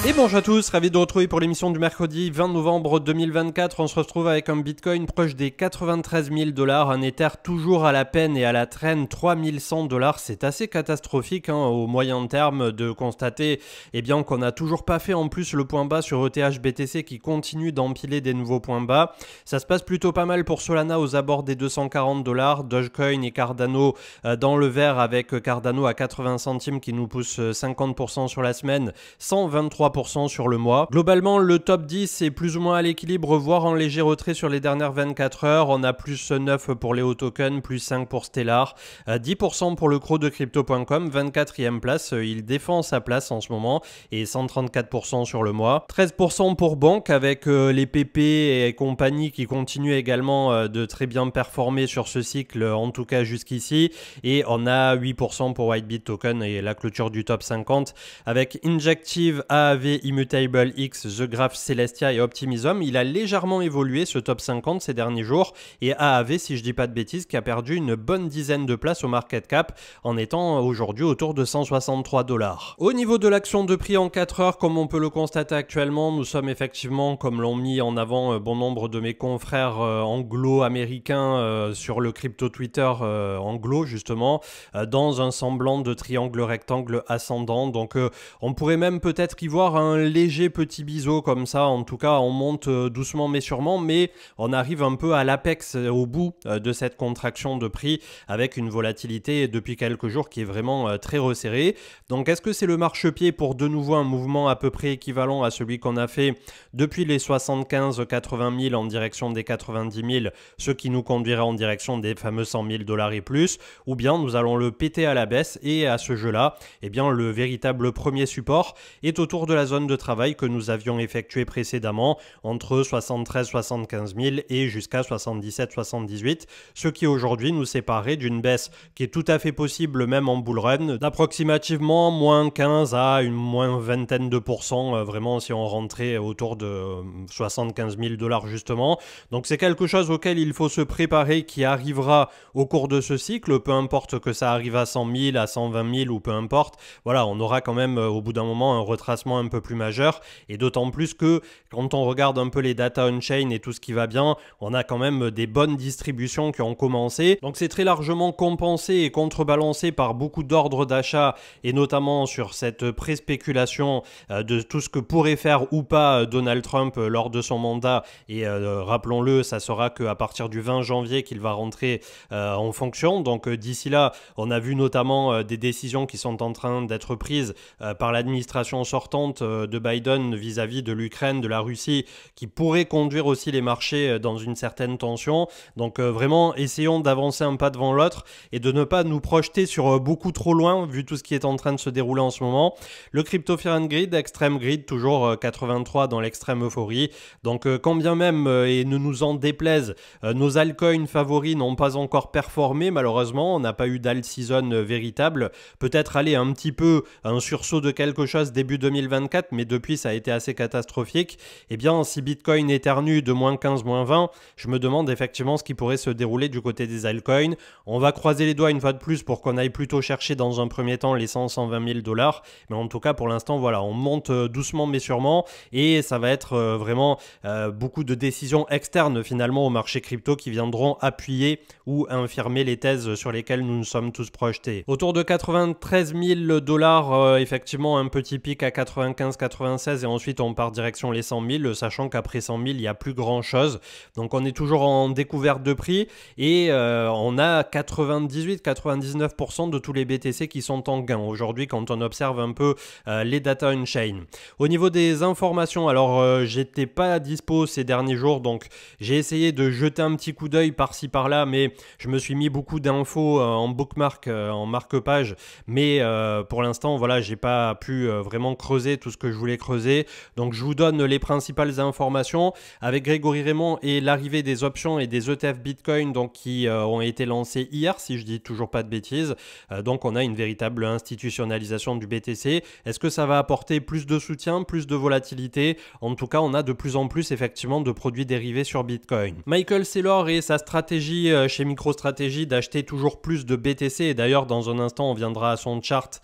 Et bonjour à tous, ravi de vous retrouver pour l'émission du mercredi 20 novembre 2024. On se retrouve avec un Bitcoin proche des 93 000 $, un Ether toujours à la peine et à la traîne, 3 100 $. C'est assez catastrophique au moyen terme de constater qu'on n'a toujours pas fait en plus le point bas sur ETH BTC qui continue d'empiler des nouveaux points bas. Ça se passe plutôt pas mal pour Solana aux abords des 240 $, Dogecoin et Cardano dans le vert avec Cardano à 80 centimes qui nous pousse 50% sur la semaine, 123% sur le mois. Globalement, le top 10 est plus ou moins à l'équilibre, voire en léger retrait sur les dernières 24 heures. On a plus 9 pour les tokens, plus 5 pour Stellar, 10% pour le croc de Crypto.com, 24e place. Il défend sa place en ce moment et 134% sur le mois. 13% pour Bank avec les PP et compagnie qui continuent également de très bien performer sur ce cycle, en tout cas jusqu'ici. Et on a 8% pour Whitebit Token et la clôture du top 50 avec Injective, AAV, Immutable X, The Graph, Celestia et Optimism. Il a légèrement évolué ce top 50 ces derniers jours et AAV, si je dis pas de bêtises, qui a perdu une bonne dizaine de places au market cap en étant aujourd'hui autour de 163 $. Au niveau de l'action de prix en 4 heures, comme on peut le constater actuellement, nous sommes effectivement, comme l'ont mis en avant bon nombre de mes confrères anglo-américains sur le crypto Twitter anglo justement, dans un semblant de triangle rectangle ascendant. Donc on pourrait même peut-être y voir un léger petit biseau comme ça. En tout cas, on monte doucement mais sûrement, mais on arrive un peu à l'apex, au bout de cette contraction de prix avec une volatilité depuis quelques jours qui est vraiment très resserrée. Donc est-ce que c'est le marchepied pour de nouveau un mouvement à peu près équivalent à celui qu'on a fait depuis les 75-80 000 en direction des 90 000, ce qui nous conduirait en direction des fameux 100 000 $ et plus, ou bien nous allons le péter à la baisse et à ce jeu-là, le véritable premier support est autour de la zone de travail que nous avions effectuée précédemment entre 73-75 000 et jusqu'à 77-78, ce qui aujourd'hui nous séparait d'une baisse qui est tout à fait possible même en bull run d'approximativement moins 15 à une moins vingtaine de pourcents, vraiment si on rentrait autour de 75 000 $ justement. Donc c'est quelque chose auquel il faut se préparer qui arrivera au cours de ce cycle, peu importe que ça arrive à 100 000, à 120 000 ou peu importe, voilà, on aura quand même au bout d'un moment un retracement un peu plus majeur et d'autant plus que quand on regarde un peu les data on-chain et tout ce qui va bien, on a quand même des bonnes distributions qui ont commencé. Donc c'est très largement compensé et contrebalancé par beaucoup d'ordres d'achat et notamment sur cette pré-spéculation de tout ce que pourrait faire ou pas Donald Trump lors de son mandat et rappelons-le, ça sera qu'à partir du 20 janvier qu'il va rentrer en fonction. Donc d'ici là, on a vu notamment des décisions qui sont en train d'être prises par l'administration sortante de Biden vis-à-vis de l'Ukraine, de la Russie, qui pourrait conduire aussi les marchés dans une certaine tension. Donc vraiment, essayons d'avancer un pas devant l'autre et de ne pas nous projeter sur beaucoup trop loin vu tout ce qui est en train de se dérouler en ce moment. Le Crypto Fear and Greed, Extreme Greed, toujours 83 dans l'extrême euphorie. Donc quand bien même, et ne nous en déplaise, nos altcoins favoris n'ont pas encore performé malheureusement, on n'a pas eu d'alt season véritable. Peut-être aller un petit peu un sursaut de quelque chose début 2024, mais depuis ça a été assez catastrophique. Eh bien, si Bitcoin éternue de moins 15, moins 20, je me demande effectivement ce qui pourrait se dérouler du côté des altcoins. On va croiser les doigts une fois de plus pour qu'on aille plutôt chercher dans un premier temps les 100-120 000 $. Mais en tout cas, pour l'instant, voilà, on monte doucement mais sûrement et ça va être vraiment beaucoup de décisions externes finalement au marché crypto qui viendront appuyer ou infirmer les thèses sur lesquelles nous nous sommes tous projetés. Autour de 93 000 $, effectivement un petit pic à 95-96 et ensuite on part direction les 100 000, sachant qu'après 100 000 il n'y a plus grand chose. Donc on est toujours en découverte de prix et on a 98-99% de tous les BTC qui sont en gain aujourd'hui quand on observe un peu les data on-chain. Au niveau des informations, alors j'étais pas dispo ces derniers jours, donc j'ai essayé de jeter un petit coup d'œil par-ci par-là, mais je me suis mis beaucoup d'infos en bookmark, en marque-page, mais pour l'instant, voilà, j'ai pas pu vraiment creuser tout ce que je voulais creuser. Donc je vous donne les principales informations avec Grégory Raymond et l'arrivée des options et des ETF Bitcoin donc qui ont été lancés hier, si je dis toujours pas de bêtises. Donc on a une véritable institutionnalisation du BTC. Est-ce que ça va apporter plus de soutien, plus de volatilité? En tout cas, on a de plus en plus effectivement de produits dérivés sur Bitcoin. Michael Saylor et sa stratégie chez MicroStrategy d'acheter toujours plus de BTC, et d'ailleurs dans un instant on viendra à son chart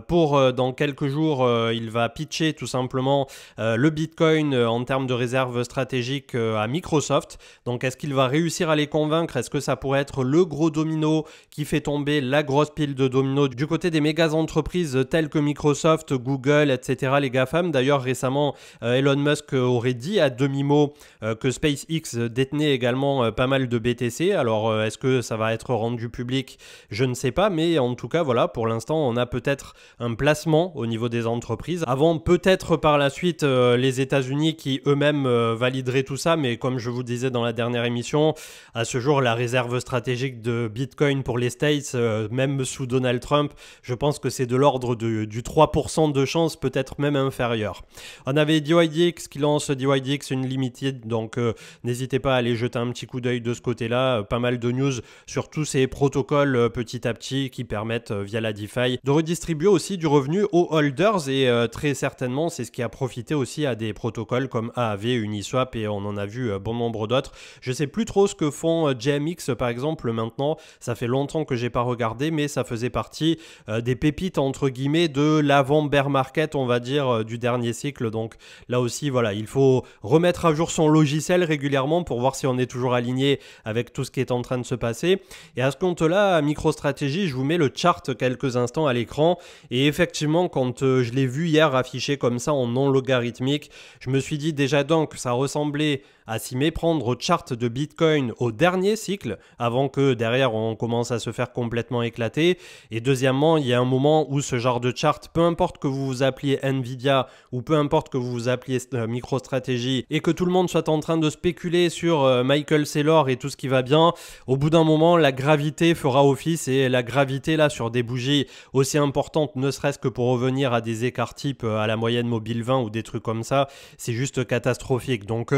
pour dans quelques jours il va pitcher tout simplement le Bitcoin en termes de réserve stratégique à Microsoft. Donc est-ce qu'il va réussir à les convaincre? Est-ce que ça pourrait être le gros domino qui fait tomber la grosse pile de dominos du côté des méga entreprises telles que Microsoft, Google, etc., les GAFAM? D'ailleurs, récemment, Elon Musk aurait dit à demi-mot que SpaceX détenait également pas mal de BTC. Alors, est-ce que ça va être rendu public? Je ne sais pas, mais en tout cas, voilà, pour l'instant, on a peut-être un placement au niveau des entreprises. Avant, peut-être par la suite, les États-Unis qui eux-mêmes valideraient tout ça, mais comme je vous disais dans la dernière émission, à ce jour, la réserve stratégique de Bitcoin pour les States, même sous Donald Trump, je pense que c'est de l'ordre du 3% de chance, peut-être même inférieur. On avait DYDX qui lance DYDX une limited, donc n'hésitez pas à aller jeter un petit coup d'œil de ce côté-là. Pas mal de news sur tous ces protocoles petit à petit qui permettent via la DeFi de redistribuer aussi du revenu aux holders et très certainement c'est ce qui a profité aussi à des protocoles comme Aave, Uniswap et on en a vu bon nombre d'autres. Je sais plus trop ce que font JMX par exemple maintenant, ça fait longtemps que j'ai pas regardé mais ça faisait partie des pépites entre guillemets de l'avant bear market on va dire du dernier cycle. Donc là aussi voilà, il faut remettre à jour son logiciel régulièrement pour voir si on est toujours aligné avec tout ce qui est en train de se passer. Et à ce compte-là, à MicroStrategy, je vous mets le chart quelques instants à l'écran et effectivement quand je l'ai vu hier affiché comme ça en non logarithmique, je me suis dit déjà donc ça ressemblait à s'y méprendre au chart de Bitcoin au dernier cycle avant que derrière on commence à se faire complètement éclater. Et deuxièmement, il y a un moment où ce genre de chart, peu importe que vous vous appeliez Nvidia ou peu importe que vous vous appeliez MicroStrategy et que tout le monde soit en train de spéculer sur Michael Saylor et tout ce qui va bien, au bout d'un moment la gravité fera office et la gravité là sur des bougies aussi importantes, ne serait-ce que pour revenir à des écarts type à la moyenne mobile 20 ou des trucs comme ça, c'est juste catastrophique. Donc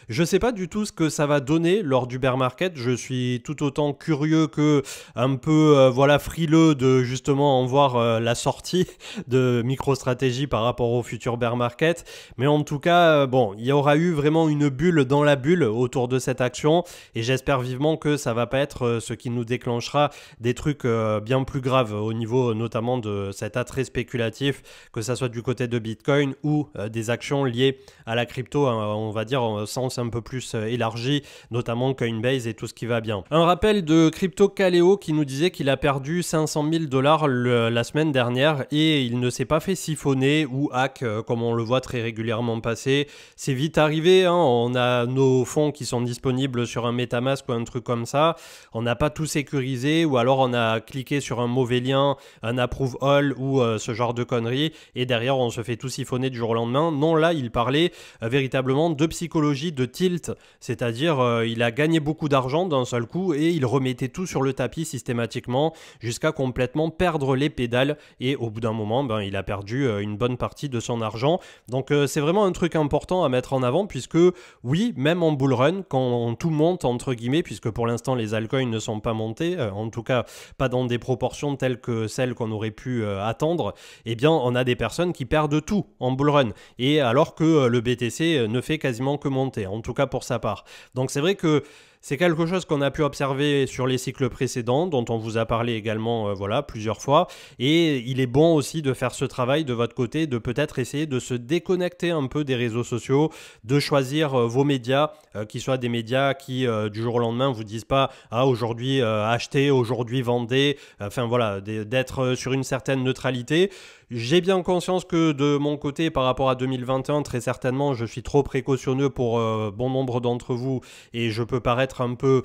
je sais pas du tout ce que ça va donner lors du bear market. Je suis tout autant curieux que un peu voilà frileux de justement en voir la sortie de MicroStrategy par rapport au futur bear market. Mais en tout cas, bon, il y aura eu vraiment une bulle dans la bulle autour de cette action et j'espère vivement que ça va pas être ce qui nous déclenchera des trucs bien plus graves au niveau notamment de cet attrait spéculatif, que ça soit du côté de Bitcoin ou des actions liées à la crypto, on va dire en sens un peu plus élargi, notamment Coinbase et tout ce qui va bien. Un rappel de Crypto Kaleo qui nous disait qu'il a perdu 500 000 $ la semaine dernière et il ne s'est pas fait siphonner ou hack comme on le voit très régulièrement passer. C'est vite arrivé, hein, on a nos fonds qui sont disponibles sur un MetaMask ou un truc comme ça, on n'a pas tout sécurisé ou alors on a cliqué sur un mauvais lien, un approve all ou ce genre de conneries et derrière on se fait tout siphonner du jour au lendemain. Non, là il parlait véritablement de psychologie, de tilt, c'est-à-dire il a gagné beaucoup d'argent d'un seul coup et il remettait tout sur le tapis systématiquement jusqu'à complètement perdre les pédales et au bout d'un moment ben, il a perdu une bonne partie de son argent. Donc c'est vraiment un truc important à mettre en avant puisque oui, même en bull run, quand tout monte entre guillemets, puisque pour l'instant les altcoins ne sont pas montés, en tout cas pas dans des proportions telles que celles qu'on aurait pu attendre, eh bien on a des personnes qui perdent tout en bull run et alors que le BTC ne fait quasiment que monter, en tout cas pour sa part. Donc c'est vrai que c'est quelque chose qu'on a pu observer sur les cycles précédents, dont on vous a parlé également voilà, plusieurs fois. Et il est bon aussi de faire ce travail de votre côté, de peut-être essayer de se déconnecter un peu des réseaux sociaux, de choisir vos médias, qui soient des médias qui du jour au lendemain vous disent pas « Ah, aujourd'hui achetez, aujourd'hui vendez », enfin voilà, d'être sur une certaine neutralité. J'ai bien conscience que de mon côté, par rapport à 2021, très certainement, je suis trop précautionneux pour bon nombre d'entre vous et je peux paraître un peu,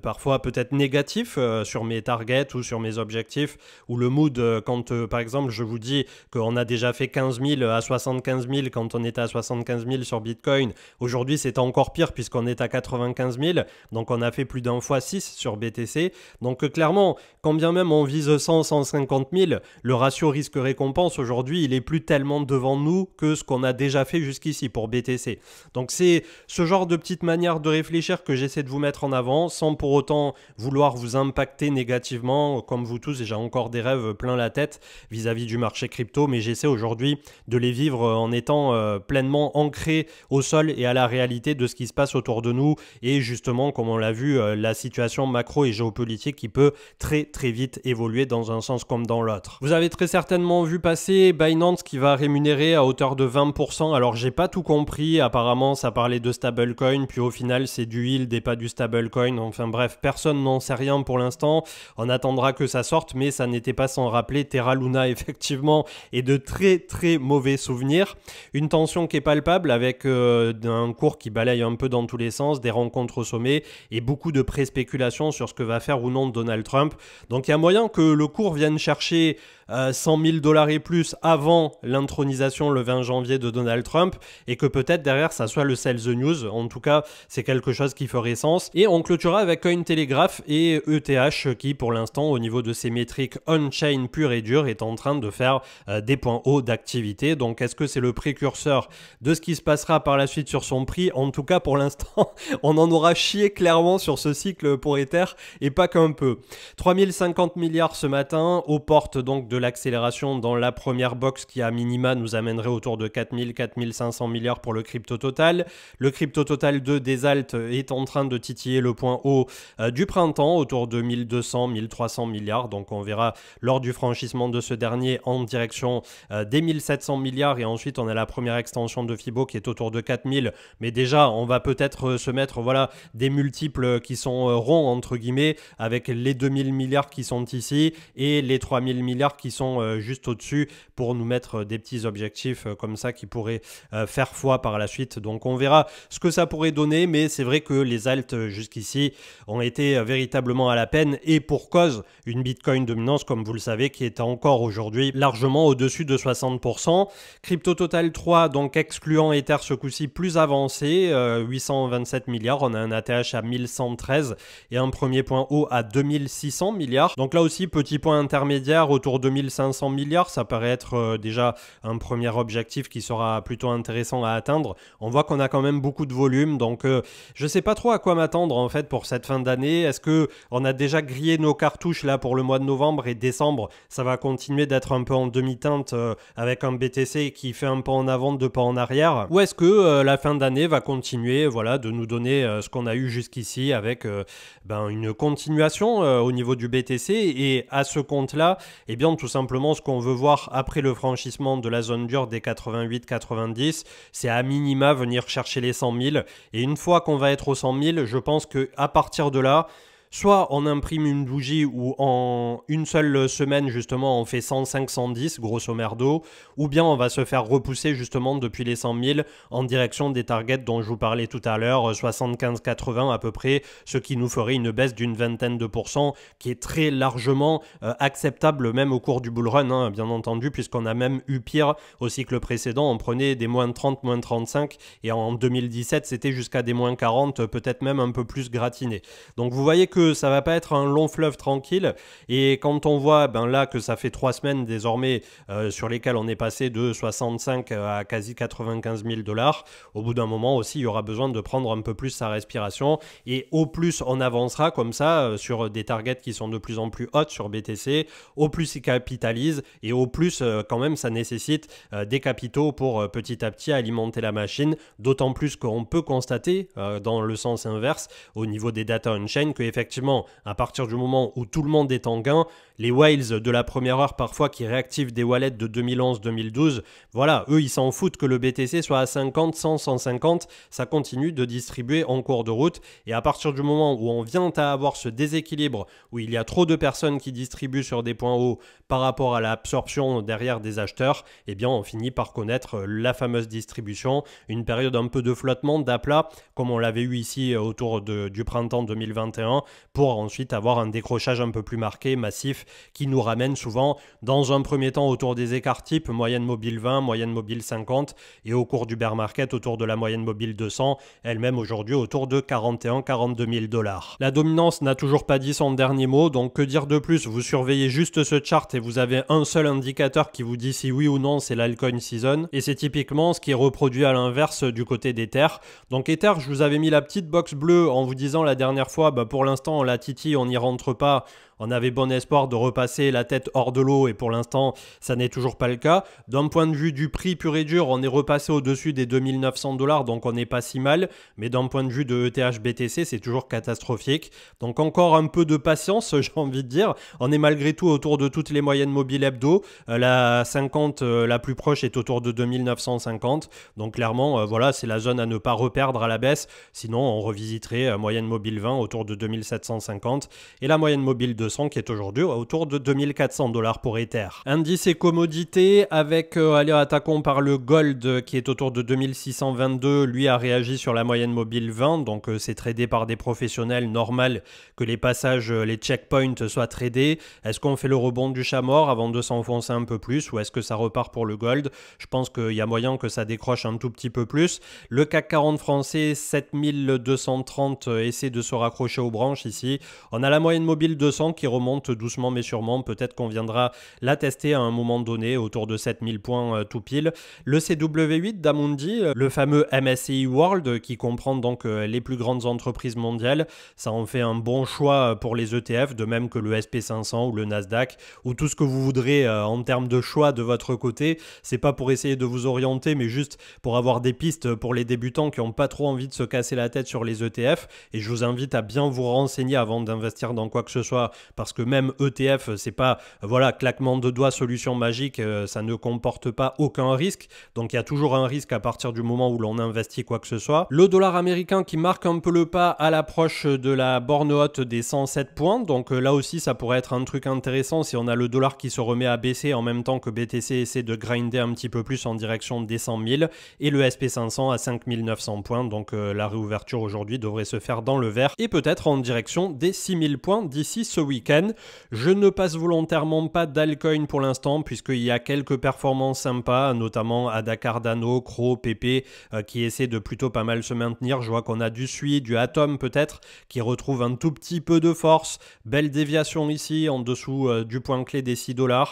parfois peut-être négatif sur mes targets ou sur mes objectifs ou le mood quand, par exemple, je vous dis qu'on a déjà fait 15 000 à 75 000 quand on était à 75 000 sur Bitcoin. Aujourd'hui, c'est encore pire puisqu'on est à 95 000, donc on a fait plus d'un fois 6 sur BTC. Donc clairement, quand bien même on vise 100, 150 000, le ratio risque-récompense aujourd'hui, il est plus tellement devant nous que ce qu'on a déjà fait jusqu'ici pour BTC. Donc c'est ce genre de petite manière de réfléchir que j'essaie de vous mettre en avant sans pour autant vouloir vous impacter négativement comme vous tous. J'ai encore des rêves plein la tête vis-à-vis du marché crypto, mais j'essaie aujourd'hui de les vivre en étant pleinement ancré au sol et à la réalité de ce qui se passe autour de nous et justement, comme on l'a vu, la situation macro et géopolitique qui peut très très vite évoluer dans un sens comme dans l'autre. Vous avez très certainement vu passer Binance qui va rémunérer à hauteur de 20%. Alors j'ai pas tout compris, apparemment ça parlait de stablecoin, puis au final c'est du yield et pas du stablecoin. Enfin bref, personne n'en sait rien pour l'instant. On attendra que ça sorte, mais ça n'était pas sans rappeler Terra Luna effectivement et de très très mauvais souvenirs. Une tension qui est palpable avec un cours qui balaye un peu dans tous les sens, des rencontres au sommet et beaucoup de pré-spéculation sur ce que va faire ou non Donald Trump. Donc il y a moyen que le cours vienne chercher 100 000 $ et plus avant l'intronisation le 20 janvier de Donald Trump et que peut-être derrière ça soit le sell the news. En tout cas, c'est quelque chose qui ferait sens. Et on clôturera avec Cointelegraph et ETH qui pour l'instant au niveau de ses métriques on-chain pur et dur est en train de faire des points hauts d'activité. Donc est-ce que c'est le précurseur de ce qui se passera par la suite sur son prix? En tout cas pour l'instant, on en aura chié clairement sur ce cycle pour Ether et pas qu'un peu. 3050 milliards ce matin aux portes donc de l'accélération dans la première box qui à minima nous amènerait autour de 4500 milliards pour le crypto total. Le crypto total 2 des alts est en train de titiller le point haut du printemps autour de 1200-1300 milliards. Donc on verra lors du franchissement de ce dernier en direction des 1700 milliards et ensuite on a la première extension de Fibo qui est autour de 4000. Mais déjà on va peut-être se mettre voilà, des multiples qui sont ronds entre guillemets avec les 2000 milliards qui sont ici et les 3000 milliards qui sont juste au-dessus pour nous mettre des petits objectifs comme ça qui pourraient faire foi par la suite. Donc on verra ce que ça pourrait donner, mais c'est vrai que les alts jusqu'ici ont été véritablement à la peine et pour cause une Bitcoin dominance comme vous le savez qui est encore aujourd'hui largement au-dessus de 60%. Crypto Total 3 donc excluant Ether ce coup-ci plus avancé, 827 milliards, on a un ATH à 1113 et un premier point haut à 2600 milliards. Donc là aussi petit point intermédiaire autour de 1500 milliards, ça paraît être déjà un premier objectif qui sera plutôt intéressant à atteindre. On voit qu'on a quand même beaucoup de volume, donc je sais pas trop à quoi m'attendre en fait pour cette fin d'année. Est-ce que on a déjà grillé nos cartouches là pour le mois de novembre et décembre, ça va continuer d'être un peu en demi-teinte avec un BTC qui fait un pas en avant, deux pas en arrière, ou est-ce que la fin d'année va continuer voilà, de nous donner ce qu'on a eu jusqu'ici avec une continuation au niveau du BTC et à ce compte-là, eh bien tout simplement ce qu'on veut voir après le franchissement de la zone dure des 88-90, c'est à minima venir chercher les 100 000 et une fois qu'on va être aux 100 000, je pense qu'à partir de là, soit on imprime une bougie où en une seule semaine justement on fait 105-110 grosso merdo, ou bien on va se faire repousser justement depuis les 100 000 en direction des targets dont je vous parlais tout à l'heure, 75-80 à peu près, ce qui nous ferait une baisse d'une vingtaine de pourcents qui est très largement acceptable même au cours du bull run, hein, bien entendu, puisqu'on a même eu pire au cycle précédent, on prenait des moins 30, moins 35 et en 2017 c'était jusqu'à des moins 40, peut-être même un peu plus gratiné. Donc vous voyez que ça va pas être un long fleuve tranquille et quand on voit là que ça fait 3 semaines désormais sur lesquelles on est passé de 65 à quasi 95 000 $, au bout d'un moment aussi il y aura besoin de prendre un peu plus sa respiration et au plus on avancera comme ça sur des targets qui sont de plus en plus hautes sur BTC, au plus il capitalise et au plus quand même ça nécessite des capitaux pour petit à petit alimenter la machine, d'autant plus qu'on peut constater dans le sens inverse au niveau des data on-chain que effectivement à partir du moment où tout le monde est en gain, les whales de la première heure parfois qui réactivent des wallets de 2011-2012, voilà, eux ils s'en foutent que le BTC soit à 50, 100, 150, ça continue de distribuer en cours de route et à partir du moment où on vient à avoir ce déséquilibre où il y a trop de personnes qui distribuent sur des points hauts par rapport à l'absorption derrière des acheteurs, eh bien on finit par connaître la fameuse distribution, une période un peu de flottement, d'aplat, comme on l'avait eu ici autour du printemps 2021 pour ensuite avoir un décrochage un peu plus marqué, massif, qui nous ramène souvent dans un premier temps autour des écarts types, moyenne mobile 20, moyenne mobile 50, et au cours du bear market autour de la moyenne mobile 200, elle-même aujourd'hui autour de 41-42 000 $. La dominance n'a toujours pas dit son dernier mot, donc que dire de plus? Vous surveillez juste ce chart et vous avez un seul indicateur qui vous dit si oui ou non c'est l'altcoin season, et c'est typiquement ce qui est reproduit à l'inverse du côté d'Ether. Donc Ether, je vous avais mis la petite box bleue en vous disant la dernière fois, pour l'instant la Titi on n'y rentre pas. On avait bon espoir de repasser la tête hors de l'eau et pour l'instant, ça n'est toujours pas le cas. D'un point de vue du prix pur et dur, on est repassé au-dessus des 2900 $, donc on n'est pas si mal. Mais d'un point de vue de ETH BTC, c'est toujours catastrophique. Donc encore un peu de patience, j'ai envie de dire. On est malgré tout autour de toutes les moyennes mobiles hebdo. La 50, la plus proche, est autour de 2950. Donc clairement, voilà, c'est la zone à ne pas reperdre à la baisse. Sinon, on revisiterait moyenne mobile 20 autour de 2750 et la moyenne mobile 200 qui est aujourd'hui autour de 2400 $ pour Ether. Indice et commodité avec, allez, attaquons par le gold qui est autour de 2622. Lui a réagi sur la moyenne mobile 20, donc c'est tradé par des professionnels, normal que les passages, les checkpoints soient tradés. Est-ce qu'on fait le rebond du chat mort avant de s'enfoncer un peu plus ou est-ce que ça repart pour le gold? Je pense qu'il y a moyen que ça décroche un tout petit peu plus. Le CAC 40 français, 7230, essaie de se raccrocher aux branches ici. On a la moyenne mobile 200 qui remonte doucement mais sûrement. Peut-être qu'on viendra la tester à un moment donné autour de 7000 points tout pile. Le CW8 d'Amundi, le fameux MSCI World qui comprend donc les plus grandes entreprises mondiales, ça en fait un bon choix pour les ETF, de même que le SP500 ou le Nasdaq ou tout ce que vous voudrez en termes de choix de votre côté. C'est pas pour essayer de vous orienter mais juste pour avoir des pistes pour les débutants qui n'ont pas trop envie de se casser la tête sur les ETF, et je vous invite à bien vous renseigner avant d'investir dans quoi que ce soit, parce que même ETF, c'est pas, voilà, claquement de doigts, solution magique, ça ne comporte pas aucun risque, donc il y a toujours un risque à partir du moment où l'on investit quoi que ce soit. Le dollar américain qui marque un peu le pas à l'approche de la borne haute des 107 points, donc là aussi ça pourrait être un truc intéressant si on a le dollar qui se remet à baisser en même temps que BTC essaie de grinder un petit peu plus en direction des 100 000, et le SP500 à 5900 points, donc la réouverture aujourd'hui devrait se faire dans le vert et peut-être en direction des 6000 points d'ici ce week-end. Je ne passe volontairement pas d'altcoin pour l'instant puisqu'il y a quelques performances sympas, notamment Ada Cardano, Cro, PP qui essaient de plutôt pas mal se maintenir. Je vois qu'on a du SUI, du Atom peut-être qui retrouve un tout petit peu de force. Belle déviation ici en dessous du point clé des 6 $.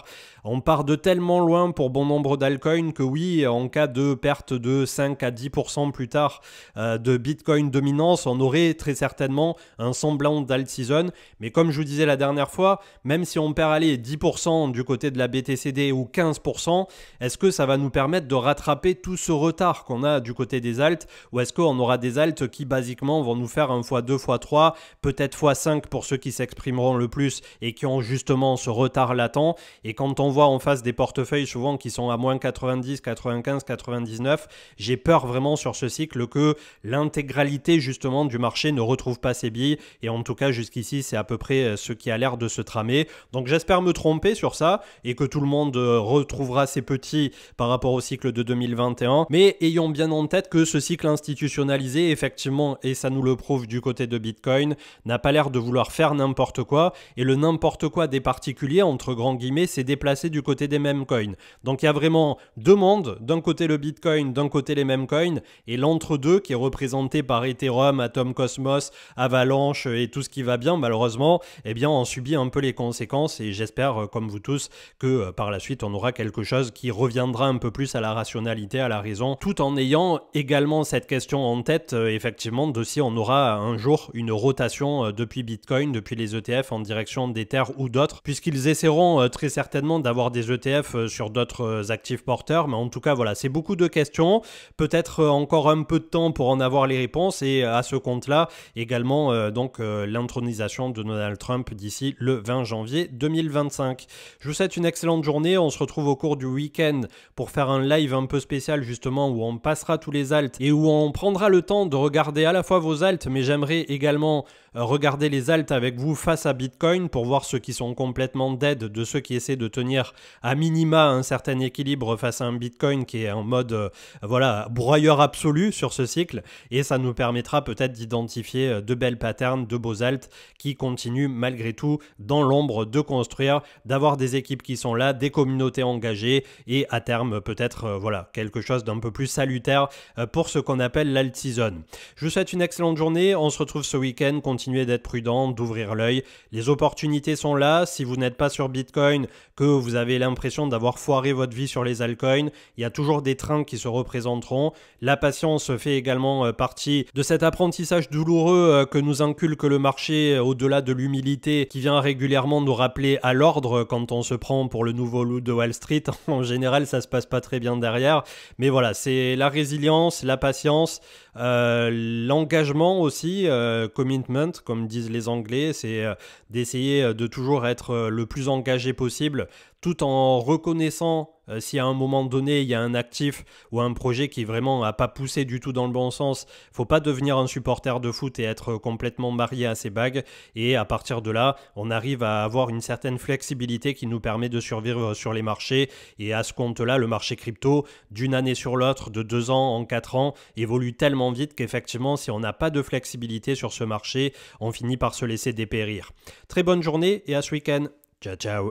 On part de tellement loin pour bon nombre d'altcoins que oui, en cas de perte de 5 à 10% plus tard de Bitcoin dominance, on aurait très certainement un semblant d'alt season. Mais comme je vous disais la dernière fois, même si on perd aller 10% du côté de la BTCD ou 15%, est-ce que ça va nous permettre de rattraper tout ce retard qu'on a du côté des alts, ou est-ce qu'on aura des alts qui basiquement vont nous faire un x2, x3, peut-être x5 pour ceux qui s'exprimeront le plus et qui ont justement ce retard latent. Et quand on voit en face des portefeuilles souvent qui sont à moins 90, 95, 99, j'ai peur vraiment sur ce cycle que l'intégralité justement du marché ne retrouve pas ses billes, et en tout cas jusqu'ici c'est à peu près ce qui a l'air de se tramer. Donc j'espère me tromper sur ça et que tout le monde retrouvera ses petits par rapport au cycle de 2021, mais ayons bien en tête que ce cycle institutionnalisé effectivement, et ça nous le prouve du côté de Bitcoin, n'a pas l'air de vouloir faire n'importe quoi, et le n'importe quoi des particuliers entre grands guillemets s'est déplacé du côté des meme coins. Donc il y a vraiment deux mondes, d'un côté le Bitcoin, d'un côté les meme coins, et l'entre-deux qui est représenté par Ethereum, Atom Cosmos, Avalanche et tout ce qui va bien, malheureusement, eh bien on subit un peu les conséquences, et j'espère comme vous tous que par la suite on aura quelque chose qui reviendra un peu plus à la rationalité, à la raison, tout en ayant également cette question en tête, effectivement, de si on aura un jour une rotation depuis Bitcoin, depuis les ETF en direction d'Ether ou d'autres, puisqu'ils essaieront très certainement d'avoir des ETF sur d'autres actifs porteurs, mais en tout cas voilà, c'est beaucoup de questions, peut-être encore un peu de temps pour en avoir les réponses, et à ce compte-là également donc l'intronisation de Donald Trump drop d'ici le 20 janvier 2025. Je vous souhaite une excellente journée. On se retrouve au cours du week-end pour faire un live un peu spécial justement où on passera tous les alts et où on prendra le temps de regarder à la fois vos alts, mais j'aimerais également regarder les alts avec vous face à Bitcoin pour voir ceux qui sont complètement dead de ceux qui essaient de tenir à minima un certain équilibre face à un Bitcoin qui est en mode voilà, broyeur absolu sur ce cycle, et ça nous permettra peut-être d'identifier de belles patterns, de beaux alts qui continuent malgré tout dans l'ombre de construire, d'avoir des équipes qui sont là, des communautés engagées et à terme peut-être voilà, quelque chose d'un peu plus salutaire pour ce qu'on appelle l'alt season. Je vous souhaite une excellente journée, on se retrouve ce week-end, continuez d'être prudent, d'ouvrir l'œil, les opportunités sont là. Si vous n'êtes pas sur Bitcoin, que vous avez l'impression d'avoir foiré votre vie sur les altcoins, il y a toujours des trains qui se représenteront. La patience fait également partie de cet apprentissage douloureux que nous inculque le marché au-delà de l'humilité qui vient régulièrement nous rappeler à l'ordre quand on se prend pour le nouveau loup de Wall Street. En général, ça se passe pas très bien derrière. Mais voilà, c'est la résilience, la patience, l'engagement aussi, commitment, comme disent les Anglais, c'est d'essayer de toujours être le plus engagé possible, tout en reconnaissant si à un moment donné il y a un actif ou un projet qui vraiment n'a pas poussé du tout dans le bon sens. Faut pas devenir un supporter de foot et être complètement marié à ses bagues, et à partir de là on arrive à avoir une certaine flexibilité qui nous permet de survivre sur les marchés. Et à ce compte là, le marché crypto d'une année sur l'autre, de 2 ans en 4 ans, évolue tellement vite qu'effectivement si on n'a pas de flexibilité sur ce marché, on finit par se laisser dépérir. Très bonne journée et à ce week-end. Ciao ciao.